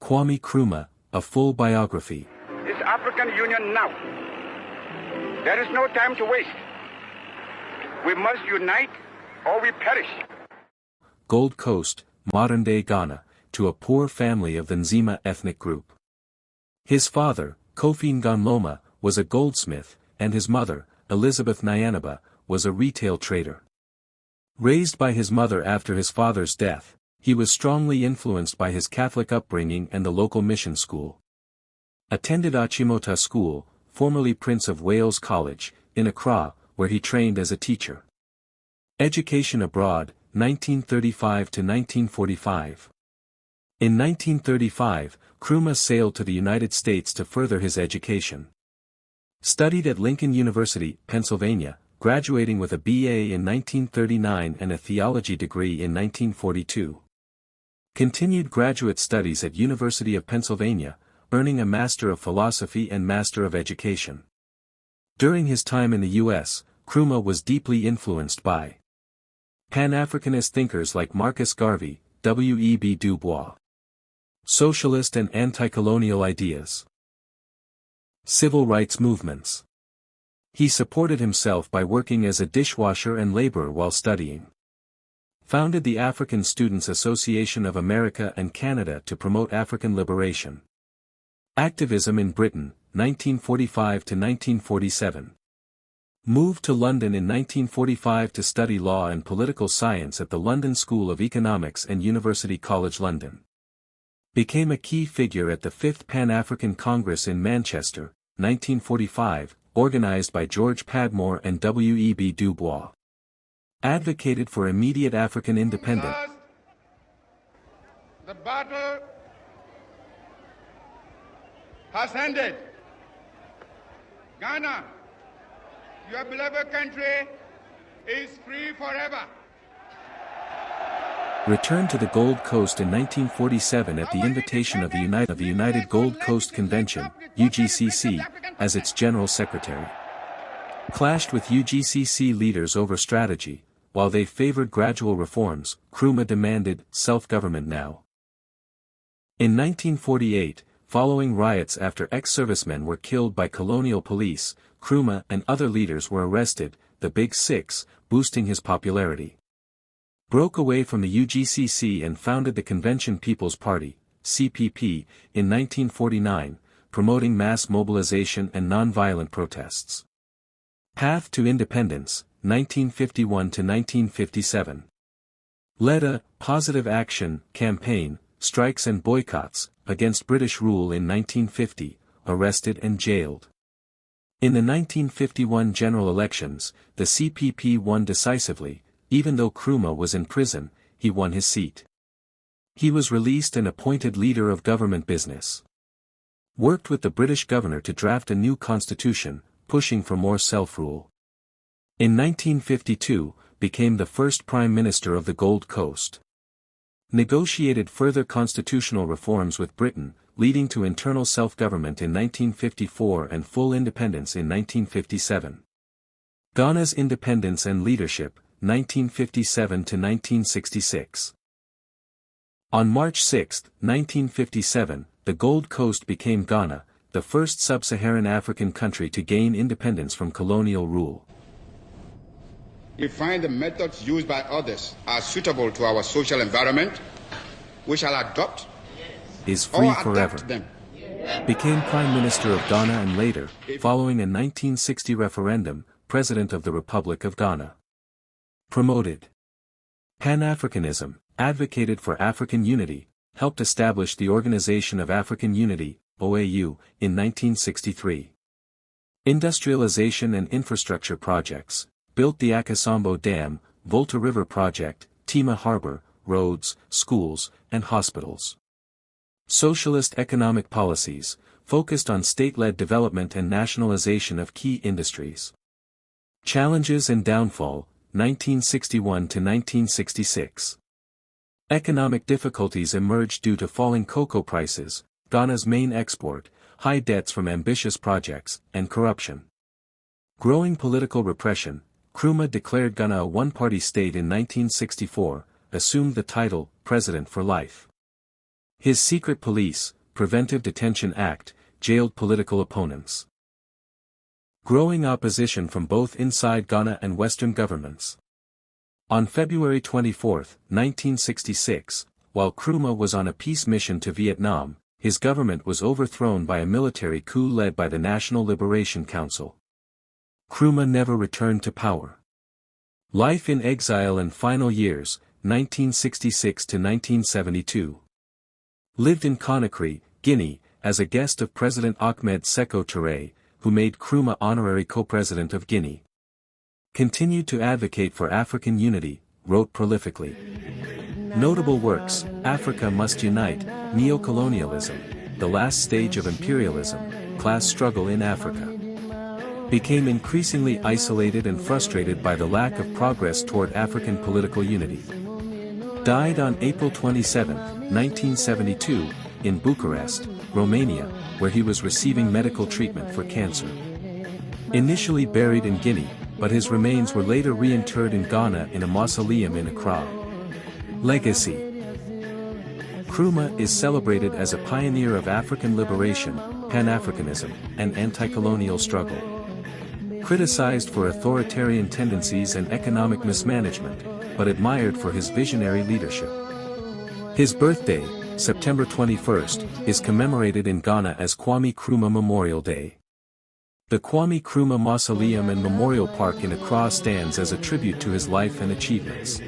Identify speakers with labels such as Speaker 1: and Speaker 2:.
Speaker 1: Kwame Nkrumah, a full biography.
Speaker 2: It's African Union now. There is no time to waste. We must unite or we perish.
Speaker 1: Gold Coast, modern-day Ghana, to a poor family of the Nzima ethnic group. His father, Kofi Nganloma, was a goldsmith, and his mother, Elizabeth Nyanaba, was a retail trader. Raised by his mother after his father's death, he was strongly influenced by his Catholic upbringing and the local mission school. Attended Achimota School, formerly Prince of Wales College, in Accra, where he trained as a teacher. Education abroad, 1935 to 1945. In 1935, Nkrumah sailed to the United States to further his education. Studied at Lincoln University, Pennsylvania, graduating with a BA in 1939 and a theology degree in 1942. Continued graduate studies at University of Pennsylvania, earning a Master of Philosophy and Master of Education. During his time in the U.S., Nkrumah was deeply influenced by Pan-Africanist thinkers like Marcus Garvey, W.E.B. Du Bois. Socialist and anti-colonial ideas. Civil rights movements. He supported himself by working as a dishwasher and laborer while studying. Founded the African Students Association of America and Canada to promote African liberation. Activism in Britain, 1945 to 1947. Moved to London in 1945 to study law and political science at the London School of Economics and University College London. Became a key figure at the 5th Pan-African Congress in Manchester, 1945, organized by George Padmore and W.E.B. Du Bois. Advocated for immediate African independence.
Speaker 2: The battle has ended. Ghana, your beloved country, is free forever.
Speaker 1: Returned to the Gold Coast in 1947 at the invitation of the United Gold Coast Convention, UGCC, as its General Secretary. Clashed with UGCC leaders over strategy, while they favored gradual reforms, Nkrumah demanded self-government now. In 1948, following riots after ex-servicemen were killed by colonial police, Nkrumah and other leaders were arrested, the Big Six, boosting his popularity. Broke away from the UGCC and founded the Convention People's Party, CPP, in 1949, promoting mass mobilization and nonviolent protests. Path to Independence, 1951 to 1957. Led a positive action campaign, strikes and boycotts, against British rule in 1950, arrested and jailed. In the 1951 general elections, the CPP won decisively. Even though Nkrumah was in prison, he won his seat. He was released and appointed leader of government business. Worked with the British governor to draft a new constitution, pushing for more self-rule. In 1952, became the first Prime Minister of the Gold Coast. Negotiated further constitutional reforms with Britain, leading to internal self-government in 1954 and full independence in 1957. Ghana's independence and leadership, 1957 to 1966. On March 6, 1957, the Gold Coast became Ghana, the first sub-Saharan African country to gain independence from colonial rule.
Speaker 2: We find the methods used by others are suitable to our social environment, we shall adopt
Speaker 1: is free
Speaker 2: or
Speaker 1: forever.
Speaker 2: adapt them.
Speaker 1: Became Prime Minister of Ghana and later, following a 1960 referendum, President of the Republic of Ghana. Promoted Pan-Africanism, advocated for African unity, helped establish the Organization of African Unity, OAU, in 1963. Industrialization and infrastructure projects, built the Akosombo Dam, Volta River Project, Tema Harbor, roads, schools, and hospitals. Socialist economic policies, focused on state-led development and nationalization of key industries. Challenges and downfall, 1961 to 1966. Economic difficulties emerged due to falling cocoa prices, Ghana's main export, high debts from ambitious projects, and corruption. Growing political repression, Nkrumah declared Ghana a one-party state in 1964, assumed the title, President for Life. His secret police, Preventive Detention Act, jailed political opponents. Growing opposition from both inside Ghana and Western governments. On February 24, 1966, while Nkrumah was on a peace mission to Vietnam, his government was overthrown by a military coup led by the National Liberation Council. Nkrumah never returned to power. Life in exile and final years, 1966 to 1972. Lived in Conakry, Guinea, as a guest of President Ahmed Sékou Touré, who made Nkrumah honorary co-president of Guinea. Continued to advocate for African unity, wrote prolifically. Notable works: Africa Must Unite, Neocolonialism, The Last Stage of Imperialism, Class Struggle in Africa. Became increasingly isolated and frustrated by the lack of progress toward African political unity. Died on April 27, 1972, in Bucharest, Romania, where he was receiving medical treatment for cancer. Initially buried in Guinea, but his remains were later reinterred in Ghana in a mausoleum in Accra. Legacy. Nkrumah is celebrated as a pioneer of African liberation, Pan-Africanism, and anti-colonial struggle. Criticized for authoritarian tendencies and economic mismanagement, but admired for his visionary leadership. His birthday, September 21, is commemorated in Ghana as Kwame Nkrumah Memorial Day. The Kwame Nkrumah Mausoleum and Memorial Park in Accra stands as a tribute to his life and achievements.